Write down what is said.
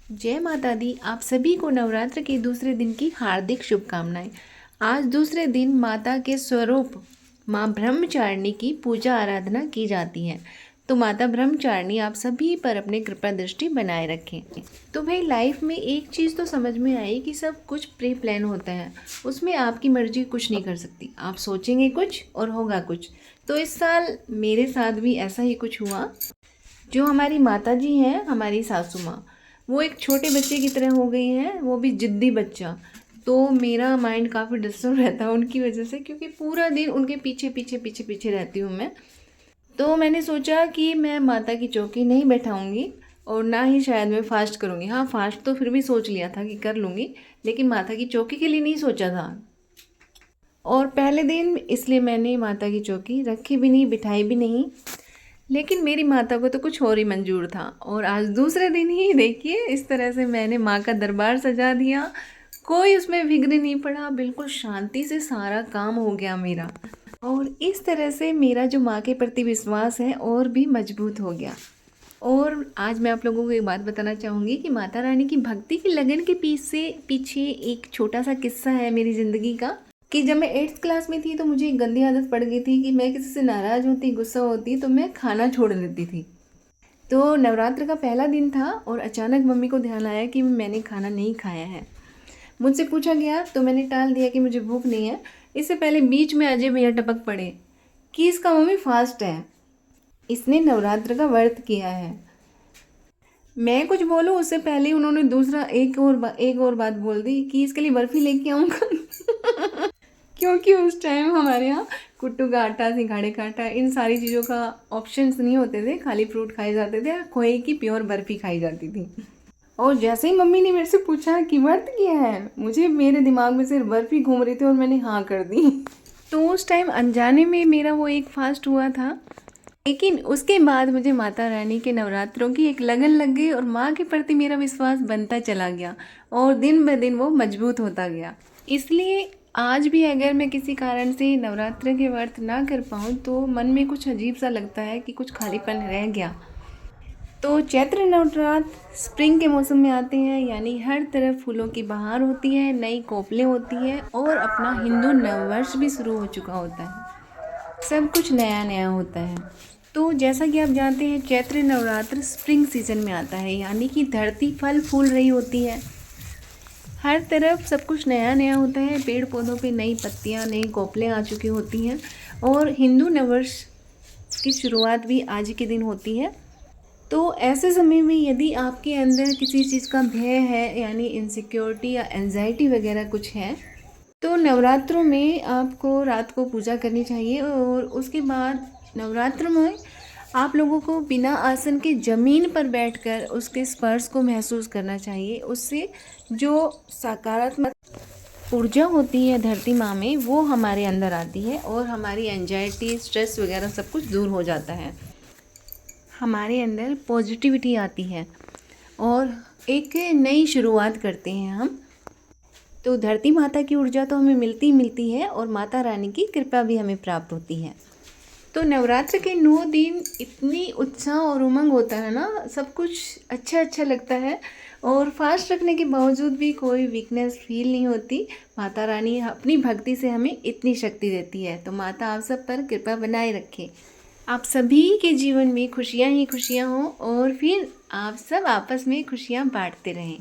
जय माता दी। आप सभी को नवरात्र के दूसरे दिन की हार्दिक शुभकामनाएं। आज दूसरे दिन माता के स्वरूप माँ ब्रह्मचारिणी की पूजा आराधना की जाती है। तो माता ब्रह्मचारिणी आप सभी पर अपने कृपा दृष्टि बनाए रखें। तो भाई लाइफ में एक चीज़ तो समझ में आई कि सब कुछ प्री प्लान होता है, उसमें आपकी मर्जी कुछ नहीं कर सकती। आप सोचेंगे कुछ और होगा कुछ। तो इस साल मेरे साथ भी ऐसा ही कुछ हुआ। जो हमारी माता जी हैं, हमारी सासू माँ, वो एक छोटे बच्चे की तरह हो गई हैं, वो भी ज़िद्दी बच्चा। तो मेरा माइंड काफ़ी डिस्टर्ब रहता है उनकी वजह से, क्योंकि पूरा दिन उनके पीछे पीछे पीछे पीछे रहती हूँ मैं। तो मैंने सोचा कि मैं माता की चौकी नहीं बैठाऊँगी और ना ही शायद मैं फ़ास्ट करूँगी। हाँ, फ़ास्ट तो फिर भी सोच लिया था कि कर लूँगी, लेकिन माता की चौकी के लिए नहीं सोचा था। और पहले दिन इसलिए मैंने माता की चौकी रखी भी नहीं, बिठाई भी नहीं। लेकिन मेरी माता को तो कुछ और ही मंजूर था, और आज दूसरे दिन ही देखिए इस तरह से मैंने माँ का दरबार सजा दिया। कोई उसमें विघ्न नहीं पड़ा, बिल्कुल शांति से सारा काम हो गया मेरा। और इस तरह से मेरा जो माँ के प्रति विश्वास है और भी मजबूत हो गया। और आज मैं आप लोगों को एक बात बताना चाहूँगी कि माता रानी की भक्ति की लगन के पीछे एक छोटा सा किस्सा है मेरी ज़िंदगी का। कि जब मैं 8th क्लास में थी तो मुझे एक गंदी आदत पड़ गई थी कि मैं किसी से नाराज़ होती, गुस्सा होती तो मैं खाना छोड़ देती थी। तो नवरात्र का पहला दिन था और अचानक मम्मी को ध्यान आया कि मैंने खाना नहीं खाया है। मुझसे पूछा गया तो मैंने टाल दिया कि मुझे भूख नहीं है। इससे पहले बीच में अजय भैया टपक पड़े कि इसका मम्मी फास्ट है, इसने नवरात्र का व्रत किया है। मैं कुछ बोलूँ उससे पहले उन्होंने दूसरा एक और बात बोल दी कि इसके लिए बर्फ़ी लेके आऊँगा। क्योंकि उस टाइम हमारे यहाँ कुट्टू का आटा, सिंघाड़े का आटा, इन सारी चीज़ों का ऑप्शंस नहीं होते थे। खाली फ्रूट खाए जाते थे, खोए की प्योर बर्फ़ी खाई जाती थी। और जैसे ही मम्मी ने मेरे से पूछा कि व्रत किया है, मुझे मेरे दिमाग में सिर्फ बर्फ़ी घूम रही थी और मैंने हाँ कर दी। तो उस टाइम अनजाने में मेरा वो एक फास्ट हुआ था। लेकिन उसके बाद मुझे माता रानी के नवरात्रों की एक लगन लग गई और माँ के प्रति मेरा विश्वास बनता चला गया और दिन ब दिन वो मजबूत होता गया। इसलिए आज भी अगर मैं किसी कारण से नवरात्र के व्रत ना कर पाऊँ तो मन में कुछ अजीब सा लगता है कि कुछ खालीपन रह गया। तो चैत्र नवरात्र स्प्रिंग के मौसम में आते हैं, यानी हर तरफ फूलों की बहार होती है, नई कोपलें होती है और अपना हिंदू नववर्ष भी शुरू हो चुका होता है। सब कुछ नया नया होता है। तो जैसा कि आप जानते हैं चैत्र नवरात्र स्प्रिंग सीजन में आता है, यानी कि धरती फल फूल रही होती है, हर तरफ सब कुछ नया नया होता है, पेड़ पौधों पे नई पत्तियाँ, नई कोपलें आ चुकी होती हैं और हिंदू नववर्ष की शुरुआत भी आज के दिन होती है। तो ऐसे समय में यदि आपके अंदर किसी चीज़ का भय है, यानी इनसिक्योरिटी या एंजाइटी वगैरह कुछ है, तो नवरात्रों में आपको रात को पूजा करनी चाहिए और उसके बाद नवरात्र में आप लोगों को बिना आसन के ज़मीन पर बैठकर उसके स्पर्श को महसूस करना चाहिए। उससे जो सकारात्मक ऊर्जा होती है धरती माँ में, वो हमारे अंदर आती है और हमारी एंजाइटी, स्ट्रेस वगैरह सब कुछ दूर हो जाता है। हमारे अंदर पॉजिटिविटी आती है और एक नई शुरुआत करते हैं हम। तो धरती माता की ऊर्जा तो हमें मिलती है और माता रानी की कृपा भी हमें प्राप्त होती है। तो नवरात्र के 9 दिन इतनी उत्साह और उमंग होता है ना, सब कुछ अच्छा अच्छा लगता है और फास्ट रखने के बावजूद भी कोई वीकनेस फील नहीं होती। माता रानी अपनी भक्ति से हमें इतनी शक्ति देती है। तो माता आप सब पर कृपा बनाए रखे, आप सभी के जीवन में खुशियाँ ही खुशियाँ हों और फिर आप सब आपस में खुशियाँ बांटते रहें।